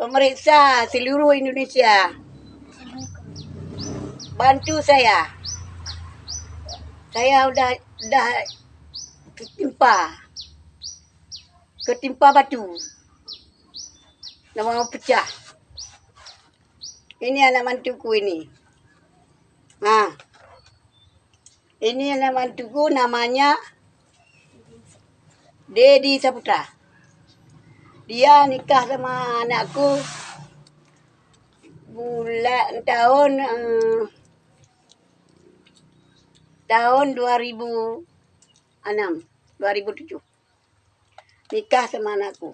pemeriksa seluruh Indonesia. Bantu saya. Saya udah ketimpa batu. Dah mau pecah. Ini anak mantuku ini. Ini anak mantuku namanya Dedi Saputra. Dia nikah sama anakku tahun 2007. Nikah sama anakku.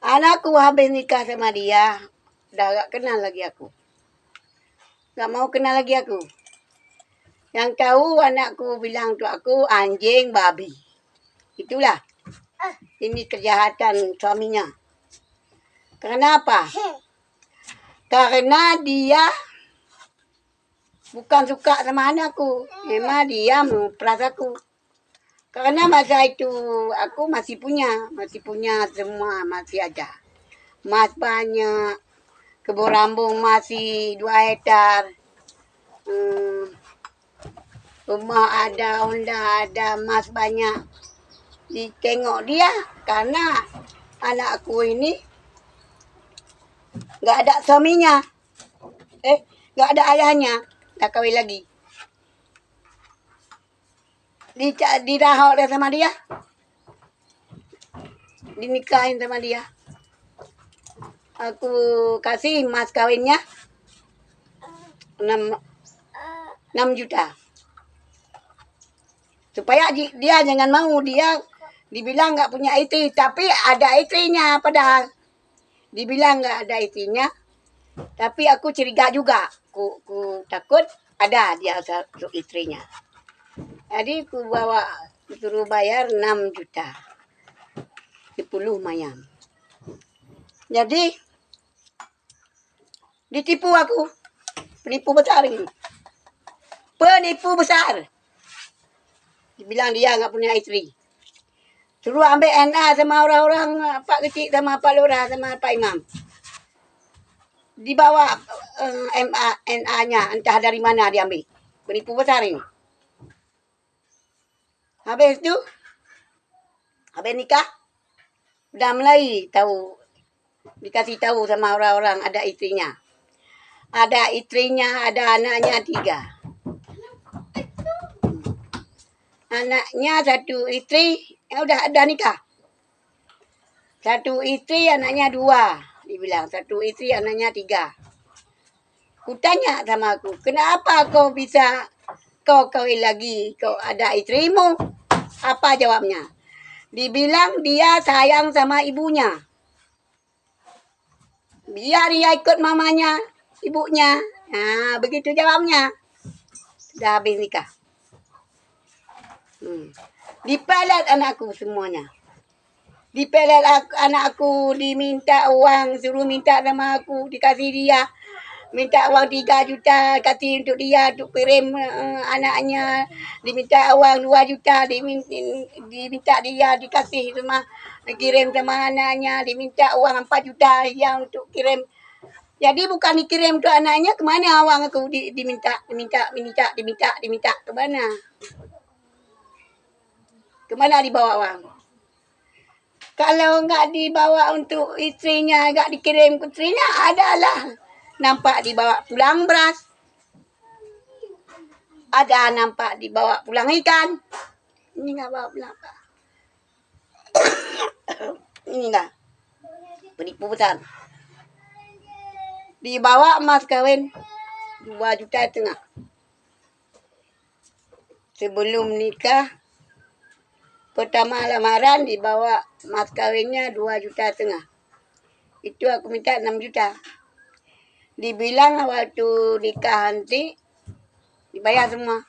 Anakku habis nikah sama dia, udah gak kenal lagi aku. Gak mau kenal lagi aku. Yang tahu anakku bilang untuk aku anjing babi. Itulah. Ini kejahatan suaminya. Kenapa? Karena dia bukan suka sama anakku. Memang dia memperas aku. Karena masa itu aku masih punya semua, masih ada. Mas banyak, kebun rambung masih 2 hektar. Rumah ada, Honda ada, mas banyak. Ditengok dia karena anakku ini nggak ada suaminya, nggak ada ayahnya, dah kawin lagi. Dirahok sama dia, dinikahin sama dia. Aku kasih mas kawinnya 6 juta. Supaya dia jangan mau, dia dibilang nggak punya istri, tapi ada istrinya padahal. Dibilang nggak ada istrinya, tapi aku curiga juga. Ku takut ada dia satu istrinya. Jadi ku suruh bayar 6 juta. 10 mayam. Jadi ditipu aku. Penipu besar ini. Penipu besar. Dibilang dia nggak punya istri. Suruh ambil NA sama orang-orang Pak Kecik sama Pak Lurah sama Pak Imam. Dibawa NA-nya, entah dari mana diambil. Penipu besar ini. Habis itu, habis nikah, udah mulai dikasih tahu sama orang-orang ada istrinya. Ada istrinya, ada anaknya 3. Anaknya 1 istri, udah nikah. 1 istri, anaknya 2. Dibilang 1 istri, anaknya 3. Ku tanya sama aku, kenapa kau bisa kau kawin lagi? Kau ada istrimu? Apa jawabnya? Dibilang dia sayang sama ibunya. Biar dia ikut mamanya, ibunya. Nah, begitu jawabnya. Sudah habis nikah. Dipelet anakku semuanya. Dipelet anakku, diminta uang, suruh minta sama aku, dikasih dia. Minta uang 3 juta, kasih untuk dia, untuk kirim anaknya. Diminta uang 2 juta, diminta dia, dikasih sama, dikirim sama anaknya. Diminta uang 4 juta yang untuk kirim. Jadi bukan dikirim untuk anaknya, kemana uang aku diminta. Kemana? Kemana dibawa uang? Kalau nggak dibawa untuk istrinya, nggak dikirim ke istrinya, adalah nampak dibawa pulang beras. Ada nampak dibawa pulang ikan. Ini nggak bawa pulang apa. Inilah penipu besar. Dibawa emas kawin 2,5 juta. Sebelum nikah, pertama lamaran dibawa mas kawinnya 2,5 juta. Itu aku minta 6 juta. Dibilang waktu nikah nanti dibayar semua.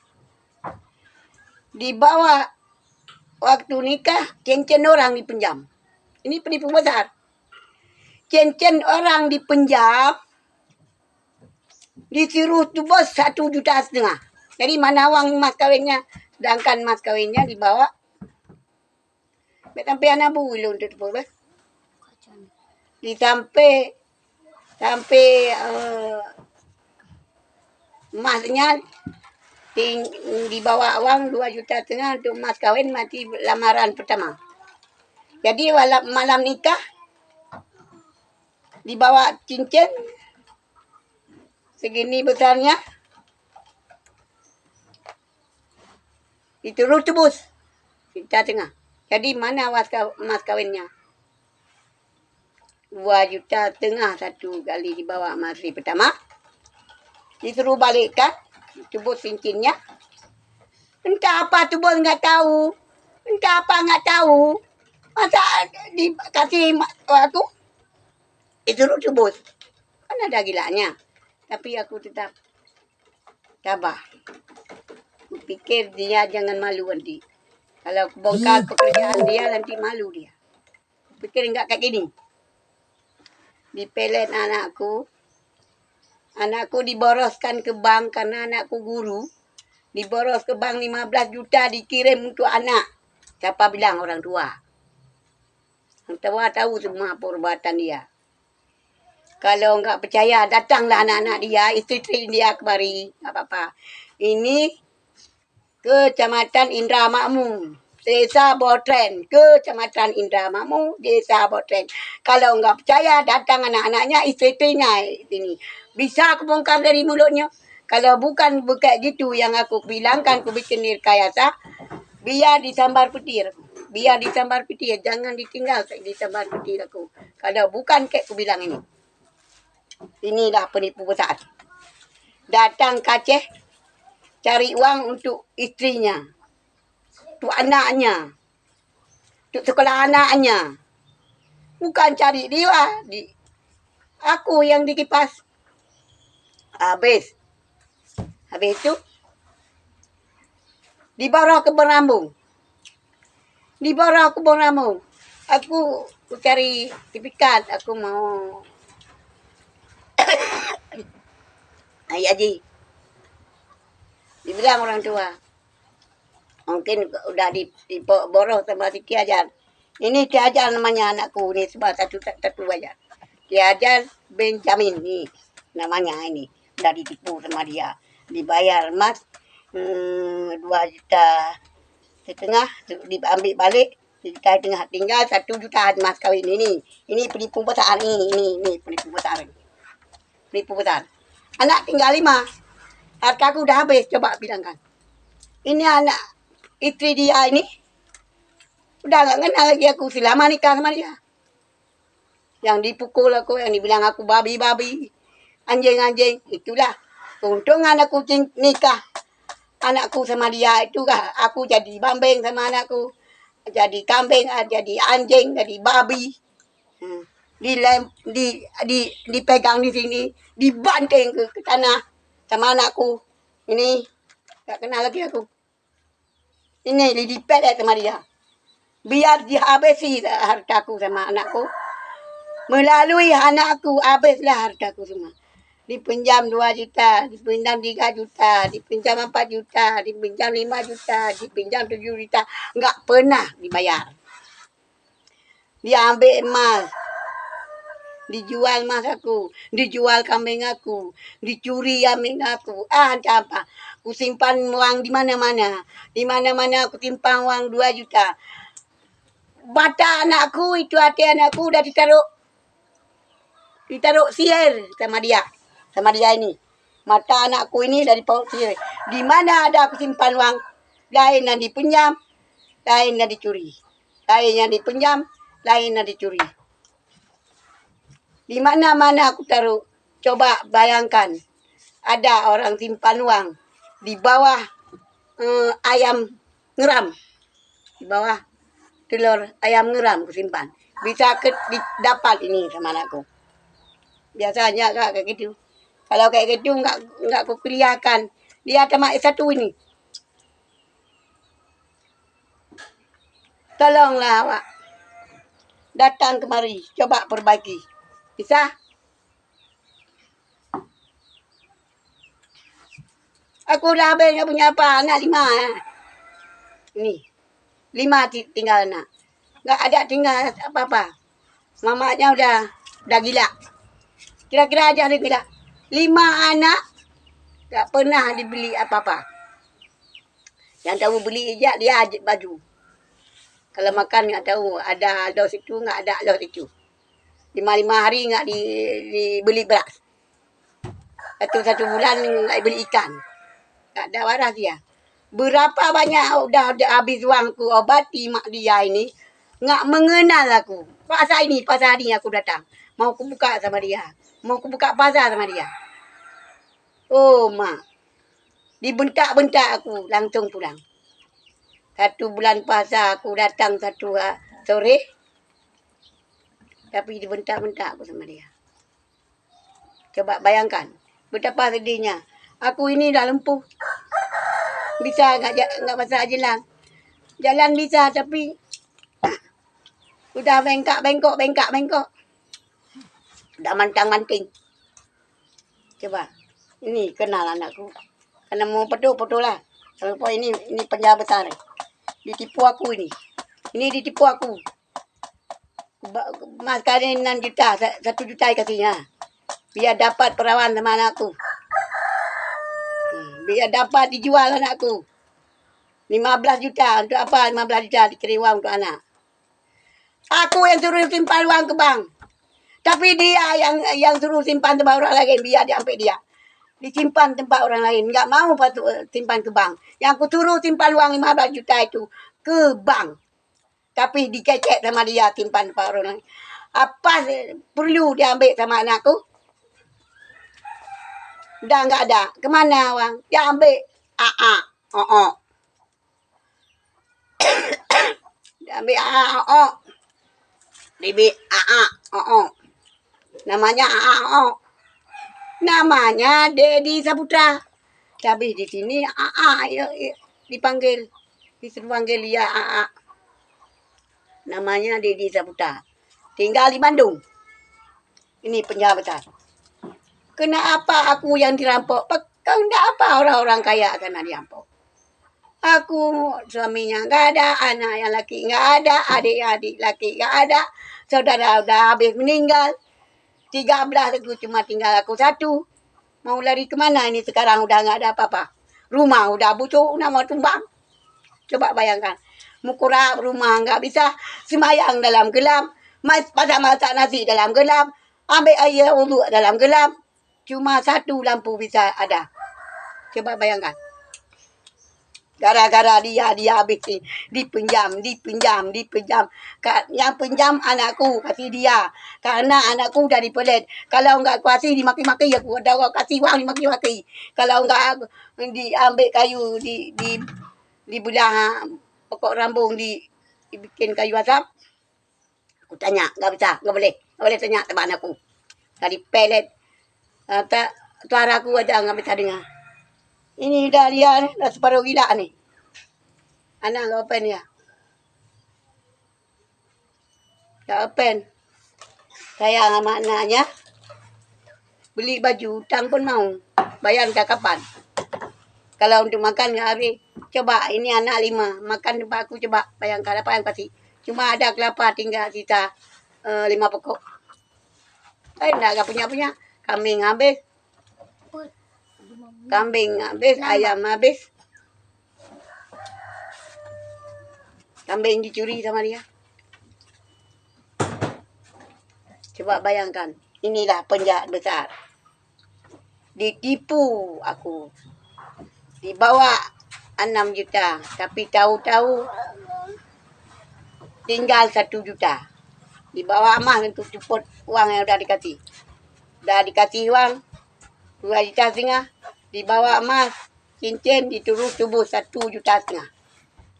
Dibawa waktu nikah cincin orang dipinjam. Ini penipu besar. Cincin orang dipinjam, disuruh tu bos 1,5 juta. Jadi mana uang mas kawinnya? Sedangkan mas kawinnya dibawa sampai anak bulu untuk tu bos. sampai emasnya dibawa uang 2,5 juta untuk emas kawin mati lamaran pertama. Jadi malam nikah dibawa cincin segini besarnya, dituruh tebus 1,5 juta. Jadi mana emas kawinnya? 2,5 juta satu kali dibawa emas pertama. Disuruh balikkan, tebus cincinnya. Entah apa tebus nggak tahu. Entah apa nggak tahu. Masa dikasih aku? Disuruh tebus. Kan ada gilanya. Tapi aku tetap tabah. Aku pikir dia jangan malu nanti. Kalau bongkar pekerjaan dia nanti malu dia. Aku pikir enggak kayak gini. Dipelet anakku. Anakku diboroskan ke bank karena anakku guru. Diboros ke bank 15 juta dikirim untuk anak. Siapa bilang? Orang tua. Orang tua tahu semua perbuatan dia. Kalau enggak percaya, datanglah anak-anak dia, istri dia kemari. Tak apa-apa. Ini Kecamatan Indra Makmur, Desa Botren. Kecamatan Indra Makmur, Desa Botren. Kalau enggak percaya, datang anak-anaknya, istri-istrinya ini. Bisa aku bongkar dari mulutnya. Kalau bukan gitu yang aku bilangkan, aku bikin rekayasa, biar disambar petir. Biar disambar petir, jangan ditinggal disambar petir aku. Kalau bukan kayak aku bilang ini. Inilah penipu besar. Datang ke Aceh, cari uang untuk istrinya, untuk anaknya, untuk sekolah anaknya. Bukan cari dia, aku yang dikipas. Habis itu dibawa ke Berambung. Aku cari sertifikat, aku mau Haji. Dibilang orang tua, mungkin udah diborong sama si Ki Hajar. Ini Ki Hajar namanya anakku, ini sebab satu aja. Ki Hajar Benjamin nih namanya ini. Udah ditipu sama dia. Dibayar emas 2,5 juta, diambil balik 1,5 juta, tinggal 1 juta emas kawin ini. Ini penipu besar ini penipu besar. Penipu besar. Anak tinggal 5. Hartaku udah habis, coba bilangkan. Ini anak istri dia ini udah gak kenal lagi aku selama nikah sama dia. Yang dipukul aku, yang dibilang aku babi-babi, anjing-anjing, itulah. Untung anakku nikah, anakku sama dia itu kah, aku jadi bambing sama anakku. Jadi kambing, jadi anjing, jadi babi. Dipegang di sini, dibanting ke tanah sama anakku. Ini gak kenal lagi aku. Ini dipelet sama dia. Biar dihabisi hartaku sama anakku. Melalui anakku habislah hartaku semua. Dipinjam 2 juta, dipinjam 3 juta, dipinjam 4 juta, dipinjam 5 juta, dipinjam 7 juta. Enggak pernah dibayar. Dia ambil emas. Dijual emas aku, dijual kambing aku, dicuri kambing aku. Apa? Aku simpan uang di mana-mana. Di mana-mana aku simpan uang 2 juta. Mata anakku itu, hati anakku udah ditaruh sihir sama dia. Sama dia ini. Mata anakku ini dari paut sihir. Di mana ada aku simpan uang, lain yang dipinjam, lain yang dicuri. Lain yang dipinjam, lain yang dicuri. Di mana-mana aku taruh. Coba bayangkan. Ada orang simpan uang di bawah ayam ngeram. Di bawah telur ayam ngeram aku simpan. Bisa dapat ini sama anakku. Biasanya kayak gitu. Kalau kayak gitu enggak aku kuliahkan. Dia cuma S1 ini. Tolonglah awak. Datang kemari, coba perbaiki. Bisa? Aku udah habis nggak punya apa, anak 5. Ini 5 tinggal anak. Nggak ada tinggal apa-apa. Mamanya udah Dah gila. Kira-kira aja dia gila. 5 anak tak pernah dibeli apa-apa. Yang tahu beli je dia ajak baju. Kalau makan nggak tahu ada los itu nggak ada los itu. 5 hari nggak dibeli beras. Satu bulan nggak beli ikan. Nggak ada waras dia. Berapa banyak udah habis uangku obati mak dia ini. Nggak mengenal aku. Pasal ini aku datang. Mau aku buka sama dia. Mau aku buka pasar sama dia. Oh mak. Dibentak-bentak aku langsung pulang. 1 bulan puasa aku datang 1 sore. Tapi dibentak-bentak aku sama dia. Coba bayangkan. Betapa sedihnya. Aku ini dah lumpuh. Bisa enggak masalah jalan. Jalan bisa tapi udah bengkak. Udah mantang-manting. Coba. Ini kenal anakku. Karena mau foto lah. Kalau ini penjahat besar. Ditipu aku ini. Ini ditipu aku. Mas kalian 6 juta. 1 juta kasihnya. Biar dapat perawan sama anakku. Biar dapat dijual anakku. 15 juta. Untuk apa 15 juta dikira uang untuk anak? Aku yang suruh simpan uang ke bank. Tapi dia yang suruh simpan tempat orang lain. Biar dia sampai dia. Disimpan tempat orang lain. Enggak mau patut simpan ke bank. Yang aku suruh simpan uang 15 juta itu ke bank. Tapi dikecek sama dia simpan tempat orang lain. Apa perlu dia ambil sama anakku? Dah enggak ada. Kemana uang? Dia ambil AA. Dia ambil AA. Dia AA. Namanya AA. Namanya Dedi Saputra. Tapi di sini dipanggil. Disuruh panggil dia AA. Namanya Dedi Saputra. Tinggal di Bandung. Ini penjahat besar. Kenapa aku yang dirampok? Kau enggak apa orang-orang kaya karena dirampok. Aku suaminya enggak ada, anak yang laki enggak ada, adik-adik laki enggak ada. Saudara udah habis meninggal. 13 aku cuma tinggal aku 1. Mau lari kemana ini sekarang udah nggak ada apa-apa. Rumah udah busuk, udah mau tumbang. Coba bayangkan. Mukura rumah nggak bisa. Semayang dalam gelap. Masak nasi dalam gelap. Ambil air wuduk dalam gelap. Cuma 1 lampu bisa ada. Coba bayangkan. Gara-gara dia habis dipinjam. Yang pinjam anakku kasih dia. Karena anakku udah dipelet. Kalau enggak kasih dimaki-maki aku. Ada orang kasih uang dimaki-maki. Kalau enggak diambil kayu dibelah pokok rambung dibikin kayu asap. Aku tanya, enggak bisa, enggak boleh tanya teman anakku. Tadi pelet. Suara aku aja enggak bisa dengar. Ini dah dia nih, dah separuh gila nih. Anak nggak open ya. Nggak open. Saya sama anaknya beli baju, utang pun mau. Bayar kapan? Kalau untuk makan nggak habis. Coba ini anak 5. Makan tempat aku coba. Bayangkan apa yang pasti. Cuma ada kelapa tinggal sisa 5 pokok. Enggak punya. Kambing habis. Ayam habis. Kambing dicuri sama dia. Coba bayangkan. Inilah penjahat besar. Ditipu aku. Dibawa 6 juta. Tapi tahu-tahu tinggal 1 juta. Dibawa emas untuk jemput uang yang udah dikasih. Udah dikasih uang 2,5 juta. Dibawa emas, cincin, dituruh tubuh 1,5 juta.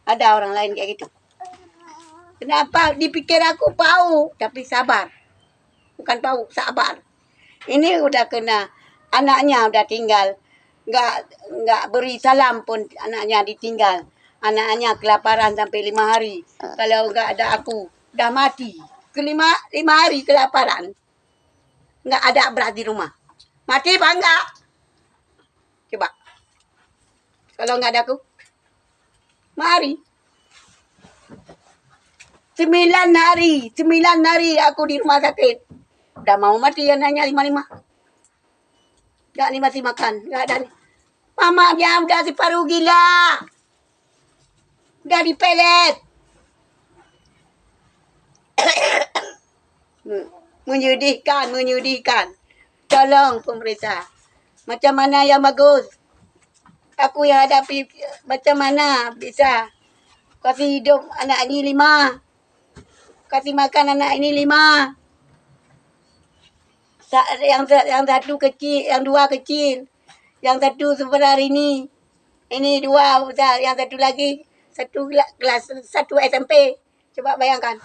Ada orang lain kayak gitu. Kenapa? Dipikir aku bau, tapi sabar. Bukan bau, sabar. Ini udah kena, anaknya udah tinggal. Nggak beri salam pun anaknya ditinggal. Anaknya kelaparan sampai 5 hari. Kalau nggak ada aku, udah mati. Kelima 5 hari kelaparan. Nggak ada beras di rumah. Mati apa enggak? Coba. Kalau nggak ada aku, mari. 9 hari aku di rumah sakit. Udah mau mati anaknya 55. Gak nih masih makan. Gak ada nih. Mama dia udah separuh gila. Udah dipelet. Menyedihkan. Tolong pemerintah. Macam mana yang bagus? Aku yang hadapi macam mana bisa kasih hidup anak ini 5. Kasih makan anak ini 5. Yang satu kecil, yang 2 kecil. Yang satu sebentar ini. Ini 2 besar, yang satu lagi kelas 1 SMP. Coba bayangkan.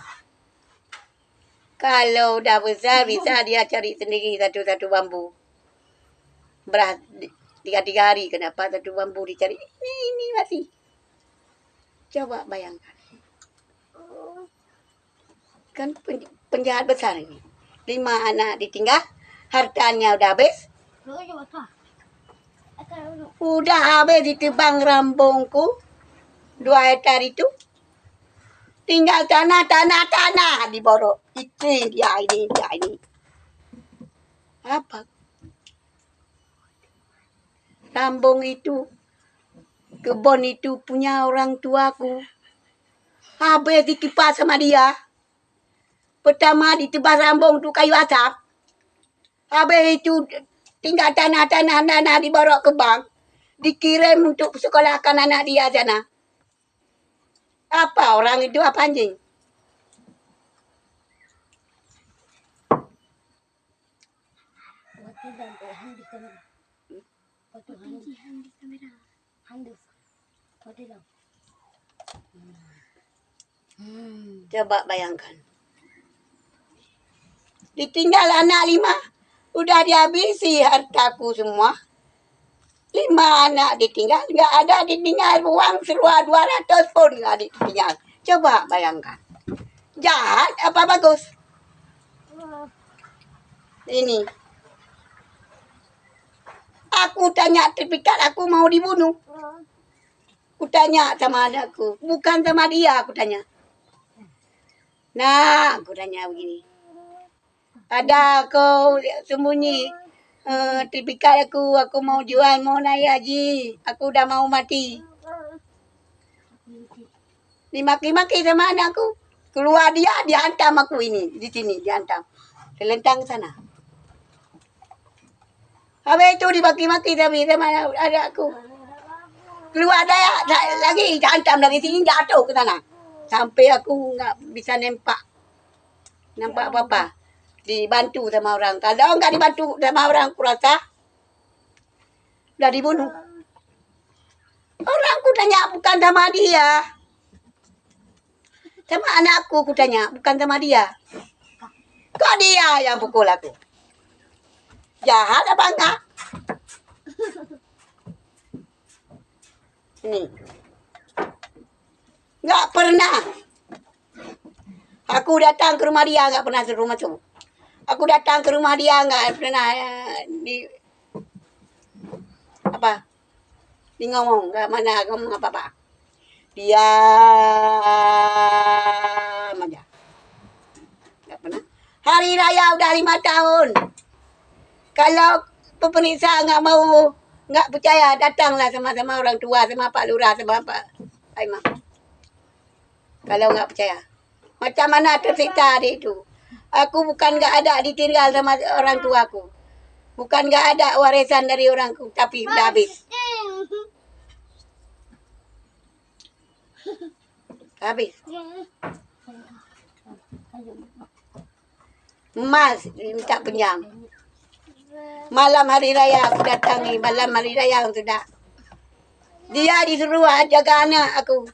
Kalau dah besar bisa dia cari sendiri satu-satu bambu. Beras 3 hari kenapa satu bambu dicari? Ini masih. Coba bayangkan. Kan penjahat besar ini. 5 anak ditinggal, hartanya udah habis. Udah habis ditebang rambungku 2 hektar itu. Tinggal tanah diborok. Itu dia ini. Apa? Rambung itu, kebun itu punya orang tuaku. Habis dikipas sama dia. Pertama ditebas rambung tu kayu asap. Habis itu tinggal tanah diborok ke bank. Dikirim untuk sekolahkan anak dia sana. Apa orang itu apa anjing? Coba bayangkan. Ditinggal anak 5. Udah dihabisi hartaku semua. 5 anak ditinggal. Nggak ada ditinggal uang seluar 200 pun nggak ditinggal. Coba bayangkan. Jahat apa bagus? Ini. Aku tanya sertifikat aku mau dibunuh. Aku tanya sama anakku. Bukan sama dia aku tanya. Nah, aku tanya begini. Ada kau sembunyi sertifikat aku mau jual, mau naik haji. Aku udah mau mati. Dimaki-maki sama anakku. Keluar dia dihantam aku ini. Di sini dihantam. Selentang sana. Habis itu dibaki-maki sama anakku. Keluar dia lagi dihantam dari sini jatuh ke sana. Sampai aku nggak bisa nampak apa-apa. Dibantu sama orang. Kalau nggak dibantu sama orang, kurasa udah dibunuh. Orang ku tanya bukan sama dia. Sama anakku ku tanya, bukan sama dia. Kok dia yang pukul aku? Jahat apa enggak? Nih. Enggak pernah. Aku datang ke rumah dia, enggak pernah suruh masuk. Aku datang ke rumah dia, enggak pernah di ngomong, enggak mana ngomong apa-apa. Diam aja. Enggak pernah. Hari raya udah 5 tahun. Kalau pemeriksa nggak percaya, datanglah sama-sama orang tua, sama Pak Lurah, sama Pak Imam. Kalau nggak percaya. Macam mana tersiksa hari itu. Aku bukan nggak ada ditinggal sama orang tuaku. Bukan nggak ada warisan dari orangku, tapi udah habis. Habis. Emas minta pinjam. Malam hari raya aku datangi, malam hari raya sudah. Dia disuruh jaga anak aku.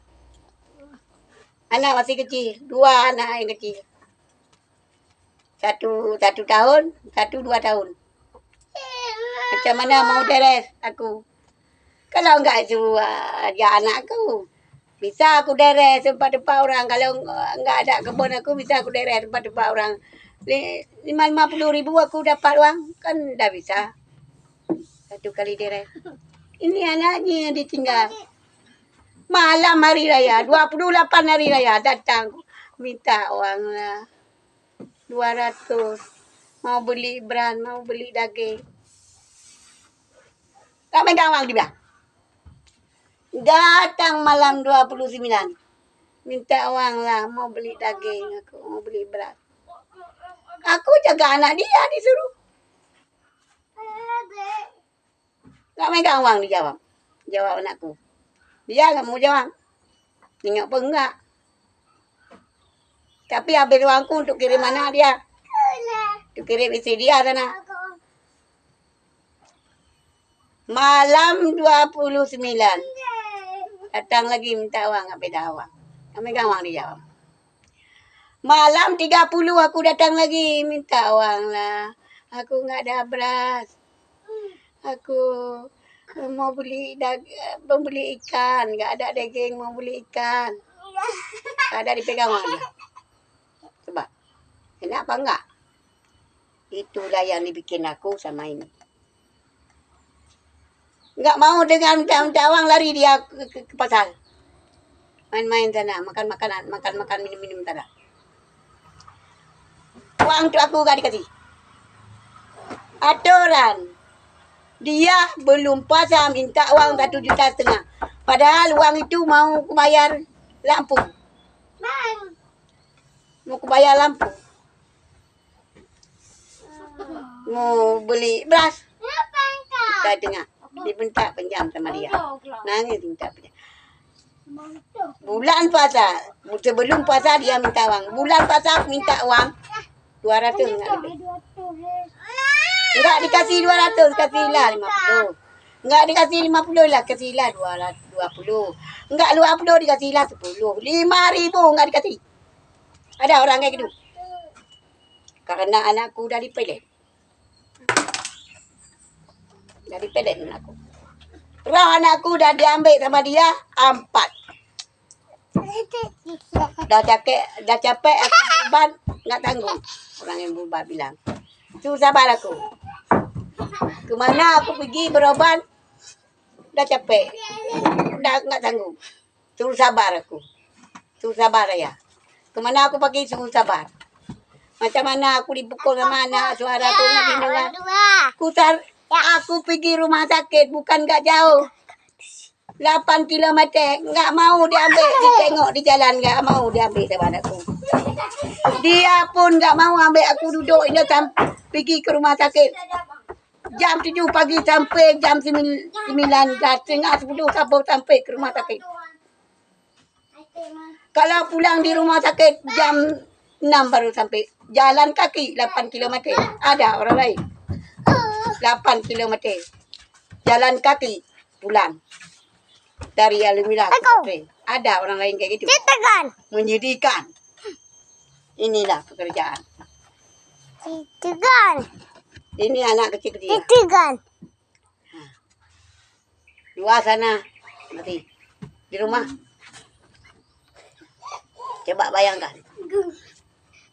Anak masih kecil, 2 anak yang kecil. Satu tahun, 2 tahun. Macam mana mau deres aku? Kalau enggak suruh dia anakku, bisa aku deres tempat-tempat orang. Kalau enggak ada kebun aku, bisa aku deres tempat-tempat orang. 50.000 aku dapat uang, kan dah bisa. 1 kali deres. Ini anaknya yang ditinggal. Malam hari raya, 28 hari raya datang minta uang 200. Mau beli beras, mau beli daging. Tak main gawang dia. Datang malam 29. Minta uang lah, mau beli daging, aku mau beli beras. Aku jaga anak dia disuruh. Tak main gawang dijawab. Jawab anakku. Dia nggak mau jawab. Tengok pun enggak. Tapi habis uangku untuk kirim anak dia. Untuk kirim istri dia sana. Malam 29. Datang lagi minta uang, nggak beda uang. Nggak megang uang dia jawab. Malam 30 aku datang lagi minta uang lah. Aku nggak ada beras. Aku mau beli ikan, nggak ada daging, mau beli ikan. Ada dipegang uang dia. Coba, enak apa enggak? Itulah yang dibikin aku sama ini. Enggak mau dengan minta uang, lari dia ke pasar. Main-main sana, makan makanan, makan minum sana. Uang tu aku gak dikasih. Aturan. Dia belum puasa minta uang 1,5 juta. Padahal uang itu mau aku bayar lampu. Mau aku bayar lampu. Mau beli beras. Kita dengar. Dibentak penjam sama dia. Nangis minta penjam. Bulan puasa. Sebelum puasa dia minta uang. Bulan puasa minta uang 200 enggak lebih. Enggak dikasih 200, kasihlah 50. Enggak dikasih 50 lah, kasihlah 20. Enggak 20 dikasihlah 10. 5.000 enggak dikasih. Ada orang kayak gitu. Karena anakku dari pelet. Dari pelet anakku. Terus anakku dah diambil sama dia 4. Dah capek aku beban, enggak tanggung. Orang yang beban bilang. Tu sabar aku. Kemana aku pergi berobat, dah capek. Dah enggak tanggung. Suruh sabar aku. Suruh sabar ya. Kemana aku pergi suruh sabar. Macam mana aku dipukul sama anak, suara aku nggak didengar. Aku pergi rumah sakit, bukan enggak jauh. 8 kilometer, enggak mau diambil, ditengok di jalan, enggak mau diambil sama anakku. Dia pun enggak mau ambil aku duduk ini pergi ke rumah sakit. Jam 7 pagi sampai jam 9, setengah 10 sampai ke rumah sakit. Kalau pulang di rumah sakit jam 6 baru sampai. Jalan kaki 8 kilometer. Ada orang lain. 8 kilometer. Jalan kaki pulang. Dari Alumira. Ada orang lain kayak gitu. Menyedihkan. Inilah pekerjaan. Ini anak kecil-kecil. Luar sana. Nanti. Di rumah. Coba bayangkan.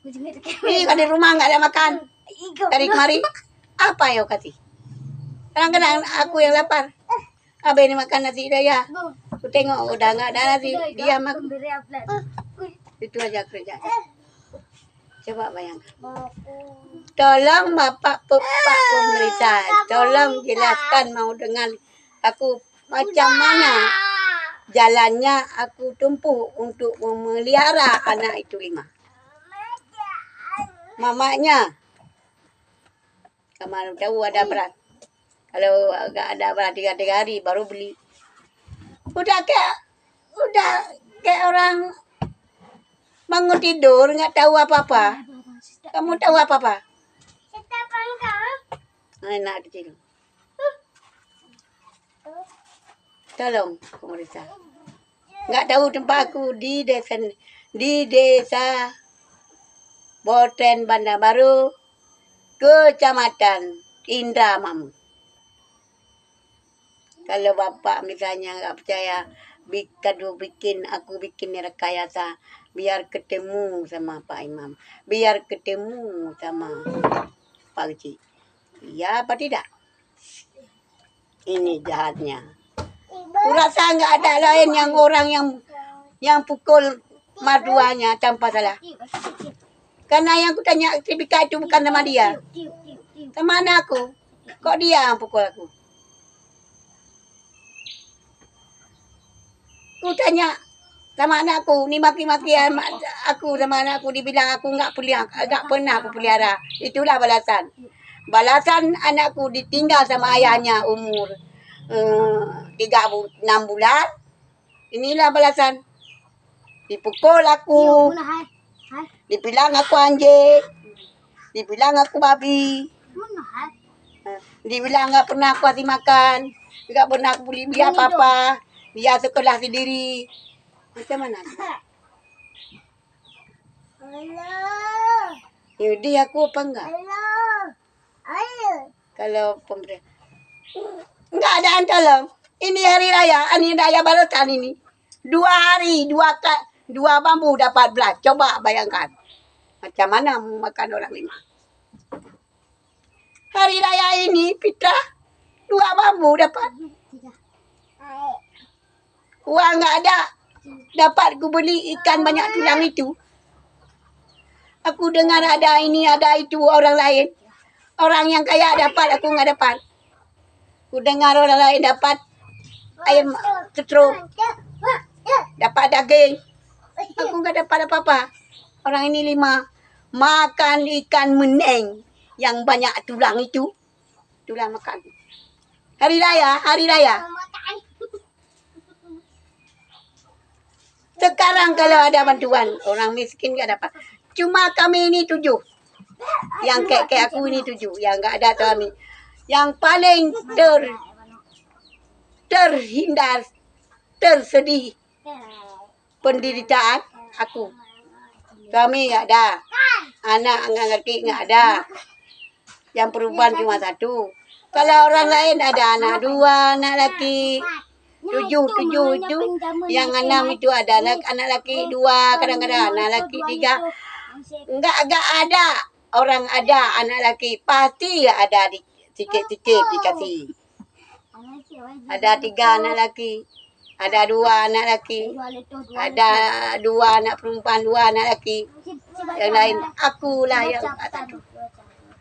Ini kan di rumah nggak ada makan. Dari kemarin. Apa yang kasih? Kadang-kadang aku yang lapar. Abang ini makan nasi dia. Aku tengok udah nggak ada nasi. Dia makan. Itu aja kerja. Coba bayangkan. Tolong Bapak pemerintah, tolong jelaskan mau dengan aku macam mana jalannya aku tempuh untuk memelihara anak itu 5. Mamanya, kemarin tahu ada berat. Kalau agak ada berat 3 hari baru beli. Udah kayak orang bangun tidur nggak tahu apa-apa. Kamu tahu apa-apa? Anak kecil. Tolong pemerintah. Nggak tahu tempat aku di desa Boten Bandar Baru, Kecamatan Indramayu. Kalau Bapak misalnya nggak percaya, aku bikin rekayasa biar ketemu sama Pak Imam, biar ketemu sama Pak Uci. Iya apa tidak? Ini jahatnya. Kurasa nggak ada lain yang orang yang pukul mertuanya tanpa salah. Karena yang aku tanya sertifikat itu bukan sama dia. Sama anak aku. Kok dia yang pukul aku? Aku tanya sama anakku, ni maki-maki aku sama anakku, dibilang aku enggak pernah aku pelihara. Itulah balasan. Balasan anakku ditinggal sama ayahnya umur 6 bulan. Inilah balasan. Dipukul aku. Dibilang aku anjing. Dibilang aku babi. Dibilang enggak pernah aku kasih makan. Enggak pernah aku beli dia apa-apa. Dia sekolah sendiri. Macam mana? Jadi aku apa enggak? Kalau pemerintah enggak ada yang tolong. Ini hari raya balasan ini. 2 hari, 2 bambu dapat belas. Coba bayangkan. Macam mana makan orang 5. Hari raya ini fitrah 2 bambu dapat. Uang enggak ada. Dapat aku beli ikan banyak tulang itu. Aku dengar ada ini, ada itu orang lain. Orang yang kaya dapat, aku enggak dapat. Aku dengar orang lain dapat ayam ketruk. Dapat daging. Aku enggak dapat apa-apa. Orang ini 5. Makan ikan meneng yang banyak tulang itu. Tulang makan. Hari raya. Sekarang kalau ada bantuan, orang miskin enggak dapat. Cuma kami ini 7. Yang kayak aku ini 7. Yang enggak ada suami. Yang paling terhindar, tersedih penderitaan aku. Suami enggak ada. Anak laki enggak ada. Yang perempuan cuma 1. Kalau orang lain ada anak 2, anak laki 7 itu. Yang 6 itu ada anak laki 2, kadang-kadang anak laki 3. Enggak ada. Orang ada anak laki pasti ada sikit-sikit dikasih. Ada 3 anak laki. Ada 2 anak laki. Ada 2 anak perempuan, 2 anak laki. Yang lain akulah yang 1.